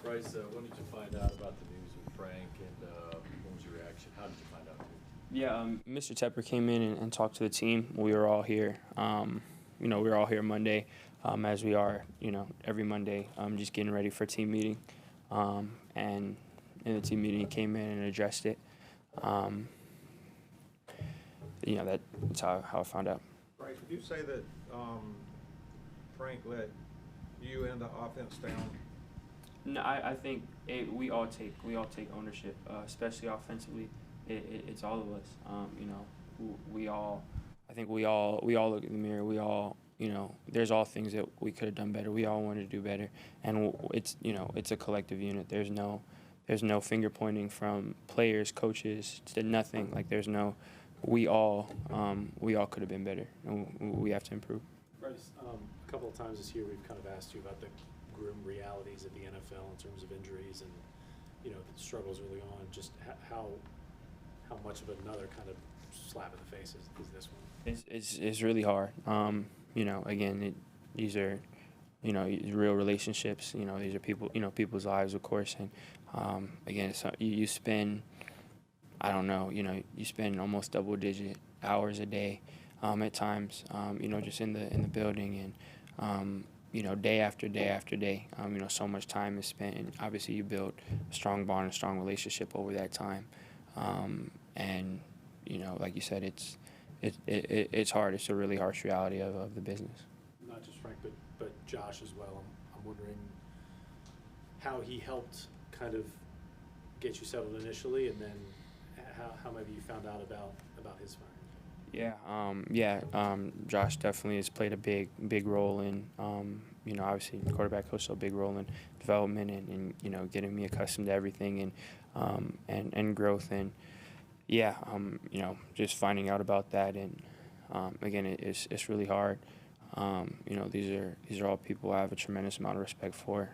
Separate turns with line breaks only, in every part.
Bryce, when did you find out about the news with Frank, and what was your reaction? How did you find out?
Yeah, Mr. Tepper came in and talked to the team. We were all here. We were all here Monday, as we are, every Monday, just getting ready for team meeting. And in the team meeting, he came in and addressed it. That's how I found out.
Bryce, would you say that Frank let you and the offense down?
No, I think we all take ownership, especially offensively. It's all of us. We all look in the mirror. We all, there's all things that we could have done better. We all wanted to do better, and it's a collective unit. There's no finger pointing from players, coaches, to nothing. Like we all could have been better, and we have to improve.
Bryce, a couple of times this year we've kind of asked you about the grim realities of the NFL in terms of injuries and the struggles early on. Just how much of another kind of slap in the face is this one?
It's really hard. Again, these are real relationships. These are people, people's lives, of course. And again, so you spend, I don't know, you spend almost double-digit hours a day at times, just in the building, and day after day after day, so much time is spent, and obviously you build a strong bond, a strong relationship over that time, and like you said, it's hard. It's a really harsh reality of the business.
Not just Frank, but Josh as well. I'm wondering how he helped kind of get you settled initially, and then how maybe you found out about his firing.
Josh definitely has played a big role in, obviously quarterback coach, so a big role in development and getting me accustomed to everything and growth, and just finding out about that, and again, it's really hard. These are all people I have a tremendous amount of respect for.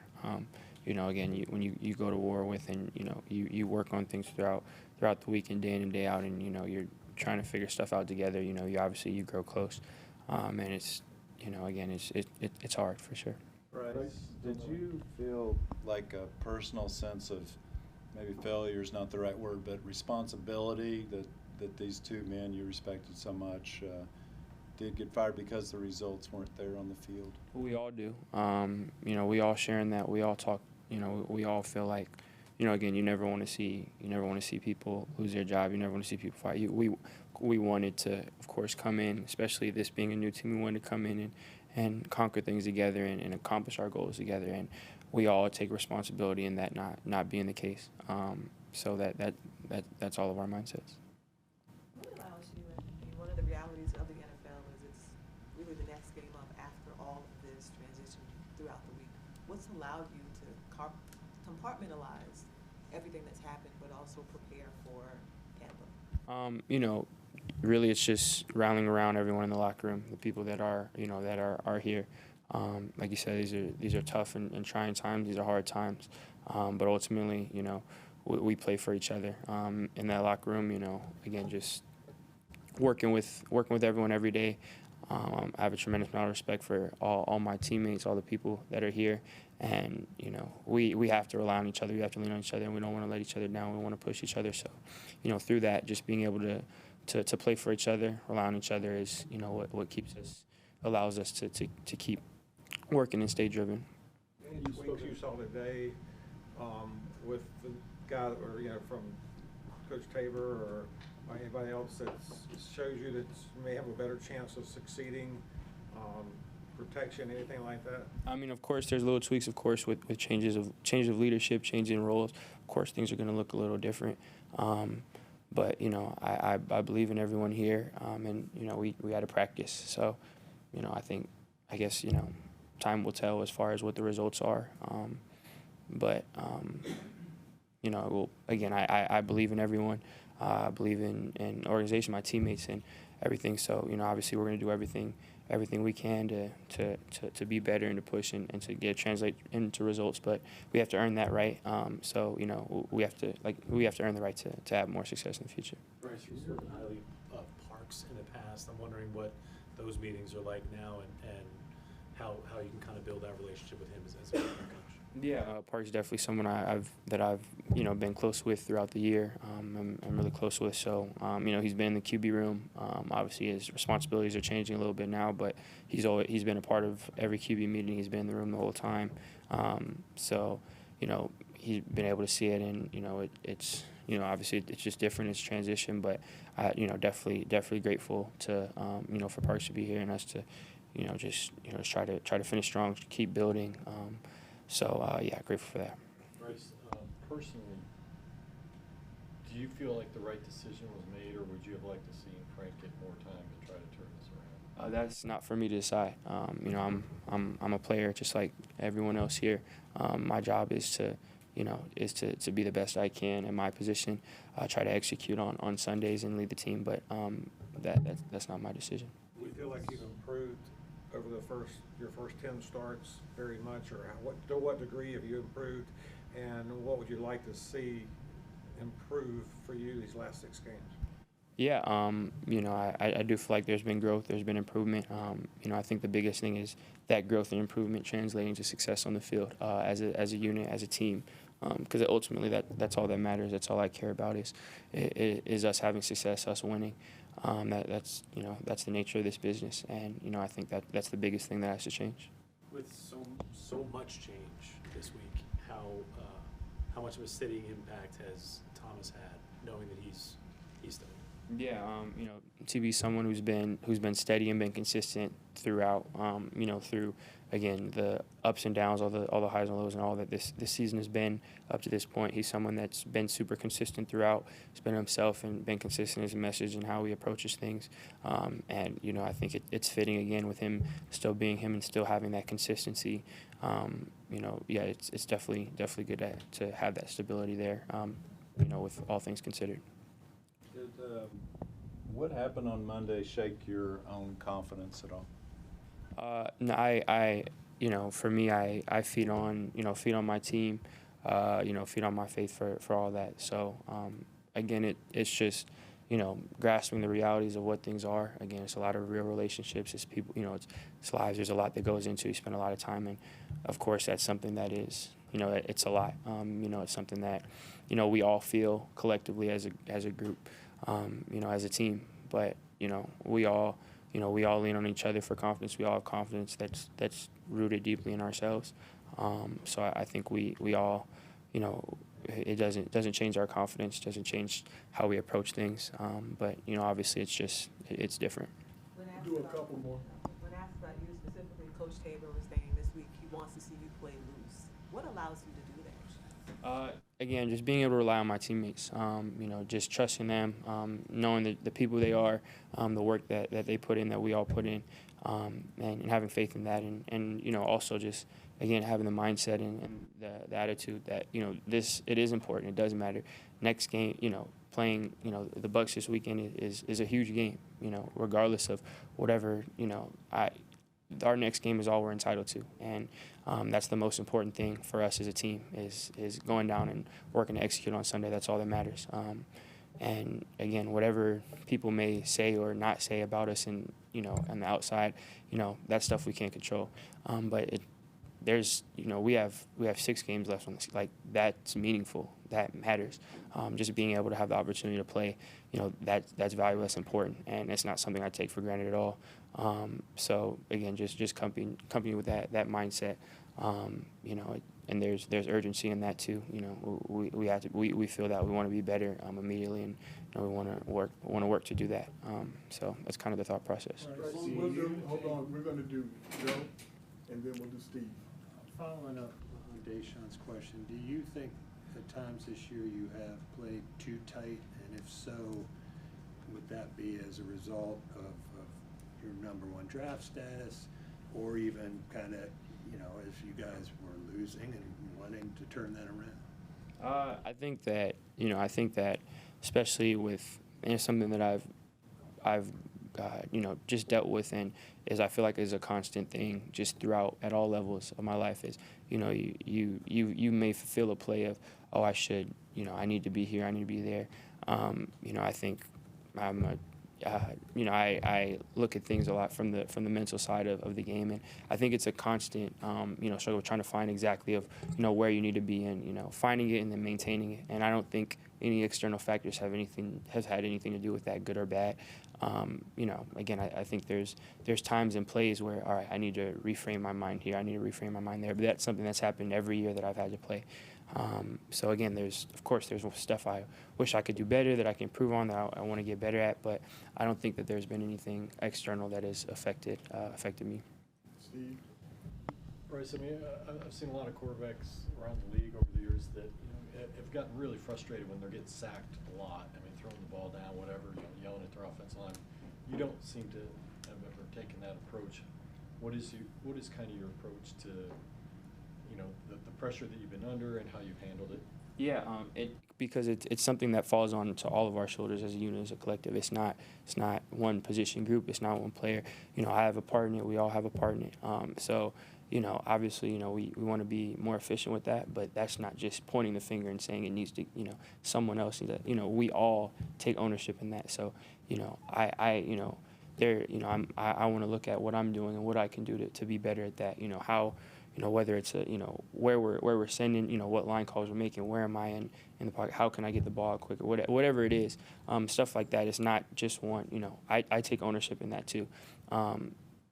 Again, when you go to war with, and you work on things throughout the week and day in and day out, and you're trying to figure stuff out together. You obviously you grow close, and it's it's hard for sure.
Bryce, did you feel like a personal sense of, maybe failure is not the right word, but responsibility that these two men you respected so much did get fired because the results weren't there on the field?
We all do. We all share in that. We all talk. We all feel like, again, you never want to see people lose their job. You never want to see people fight. We wanted to, of course, come in, especially this being a new team. We wanted to come in and conquer things together and accomplish our goals together. And we all take responsibility in that not being the case. So that's all of our mindsets.
What allows you, and one of the realities of the NFL is it's really the next game up after all of this transition throughout the week. What's allowed you to compartmentalize everything that's happened, but also prepare for Tampa?
Really, it's just rallying around everyone in the locker room, the people that are here. Like you said, these are tough and trying times. These are hard times, but ultimately, we play for each other in that locker room. Again, just working with everyone every day. I have a tremendous amount of respect for all my teammates, all the people that are here, and we have to rely on each other. We have to lean on each other, and we don't want to let each other down. We want to push each other. So, through that, just being able to play for each other, rely on each other is what allows us to keep working and stay driven.
Any tweaks you saw today with the guy, or from Coach Tabor or anybody else that shows you that you may have a better chance of succeeding, protection, anything like that?
I mean, of course, there's little tweaks, of course, with changes of leadership, changing roles. Of course, things are going to look a little different. But I believe in everyone here, and we had a practice. So, I guess time will tell as far as what the results are. Again, I believe in everyone. I believe in organization, my teammates, and everything. So, obviously we're going to do everything we can to be better and to push and to translate into results. But we have to earn that right. So, we have to earn the right to have more success in the future.
Bryce, you've spoken highly of Parks in the past. I'm wondering what those meetings are like now, and how you can kind of build that relationship with him as a coach.
Yeah, Park's definitely someone I've been close with throughout the year. I'm really close with. So he's been in the QB room. Obviously, his responsibilities are changing a little bit now, but he's been a part of every QB meeting. He's been in the room the whole time. So he's been able to see it, and it's obviously it's just different. It's transition, but definitely grateful to for Parks to be here and us to just try to finish strong, keep building. Yeah, grateful for that.
Bryce, personally, do you feel like the right decision was made, or would you have liked to see Frank get more time to try to turn this around?
That's not for me to decide. I'm a player just like everyone else here. My job is to be the best I can in my position. Try to execute on Sundays and lead the team, but that's not my decision.
Do you feel like you've improved over your first 10 starts very much, or to what degree have you improved, and what would you like to see improve for you these last 6 games?
Yeah, I do feel like there's been growth, there's been improvement. I think the biggest thing is that growth and improvement translating to success on the field as a unit, as a team, because ultimately that's all that matters. That's all I care about is us having success, us winning. That's the nature of this business, and I think that's the biggest thing that has to change.
With so much change this week, how much of a steadying impact has Thomas had, knowing that he's still?
Yeah, to be someone who's been steady and been consistent throughout, through again the ups and downs, all the highs and lows, and all that this season has been up to this point. He's someone that's been super consistent throughout. He's been himself and been consistent as a message and how he approaches things. And I think it's fitting again with him still being him and still having that consistency. It's definitely good to have that stability there. With all things considered.
Did what happened on Monday shake your own confidence at all?
No, for me, I feed on my team, feed on my faith for all that. So, again, it's just, grasping the realities of what things are. Again, it's a lot of real relationships. It's people, it's lives. There's a lot that goes into. You spend a lot of time, and of course, that's something that is, it's a lot. It's something that, we all feel collectively as a group, as a team. But we all lean on each other for confidence. We all have confidence that's rooted deeply in ourselves. So I think we all, it doesn't change our confidence, doesn't change how we approach things. But obviously it's different.
Do a couple more. When asked about you specifically, Coach Tabor was saying this week he wants to see you play loose. What allows you to do that?
Again, just being able to rely on my teammates, just trusting them, knowing the people they are, the work that they put in, that we all put in, and having faith in that. And also just, again, having the mindset and the attitude that, it is important. It does matter. Next game, playing, the Bucs this weekend is a huge game, regardless of whatever, our next game is all we're entitled to. And that's the most important thing for us as a team is going down and working to execute on Sunday. That's all that matters. And again, whatever people may say or not say about us and, on the outside, that stuff we can't control. But we have 6 games left on this. Like, that's meaningful. That matters. Just being able to have the opportunity to play, that's valuable, that's important. And it's not something I take for granted at all. So again, just company with that mindset, and there's urgency in that too. We feel that we want to be better immediately, and we want to work to do that. So that's kind of the thought process.
Right, hold on, we're going to do Joe, and then we'll do Steve.
Following up on Deshaun's question, do you think at times this year you have played too tight, and if so, would that be as a result of your #1 draft status, or even kind of, as you guys were losing and wanting to turn that around?
I think that especially with something that I've just dealt with, and is I feel like is a constant thing just throughout at all levels of my life is, you may feel a play of, I should, I need to be here, I need to be there. I think I'm you know, I look at things a lot from the mental side of the game, and I think it's a constant, you know, struggle trying to find exactly of, you know, where you need to be and, you know, finding it and then maintaining it. And I don't think any external factors have had anything to do with that, good or bad. You know, again, I think there's times and plays where, all right, I need to reframe my mind here, I need to reframe my mind there. But that's something that's happened every year that I've had to play. So again, of course there's stuff I wish I could do better, that I can improve on, that I want to get better at, but I don't think that there's been anything external that has affected me.
Steve?
Bryce, I mean, I've seen a lot of quarterbacks around the league over the years that, you know, have gotten really frustrated when they're getting sacked a lot. I mean, throwing the ball down, whatever, you know, yelling at their offensive line. You don't seem to have ever taken that approach. What is kind of your approach to, you know, the pressure that you've been under and how you've handled it?
Yeah, because it's something that falls on to all of our shoulders as a unit, as a collective. It's not one position group. It's not one player. You know, I have a part in it. We all have a part in it. So, you know, obviously, you know, we want to be more efficient with that, but that's not just pointing the finger and saying it needs to, you know, someone else needs to, you know, we all take ownership in that. So, you know, you know, I want to look at what I'm doing and what I can do to be better at that. You know, how, you know, whether it's you know, where we're sending, you know, what line calls we're making, where am I in the pocket, how can I get the ball out quicker, whatever it is, stuff like that. It's not just one, you know, I take ownership in that too.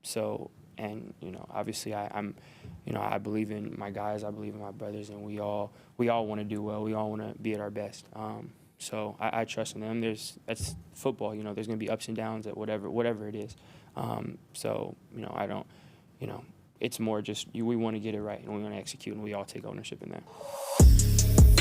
So, and, you know, obviously I'm, you know, I believe in my guys, I believe in my brothers, and we all want to do well. We all want to be at our best. So I trust in them. That's football, you know, there's going to be ups and downs at whatever it is. So, you know, I don't, you know, it's more just we want to get it right and we want to execute, and we all take ownership in that.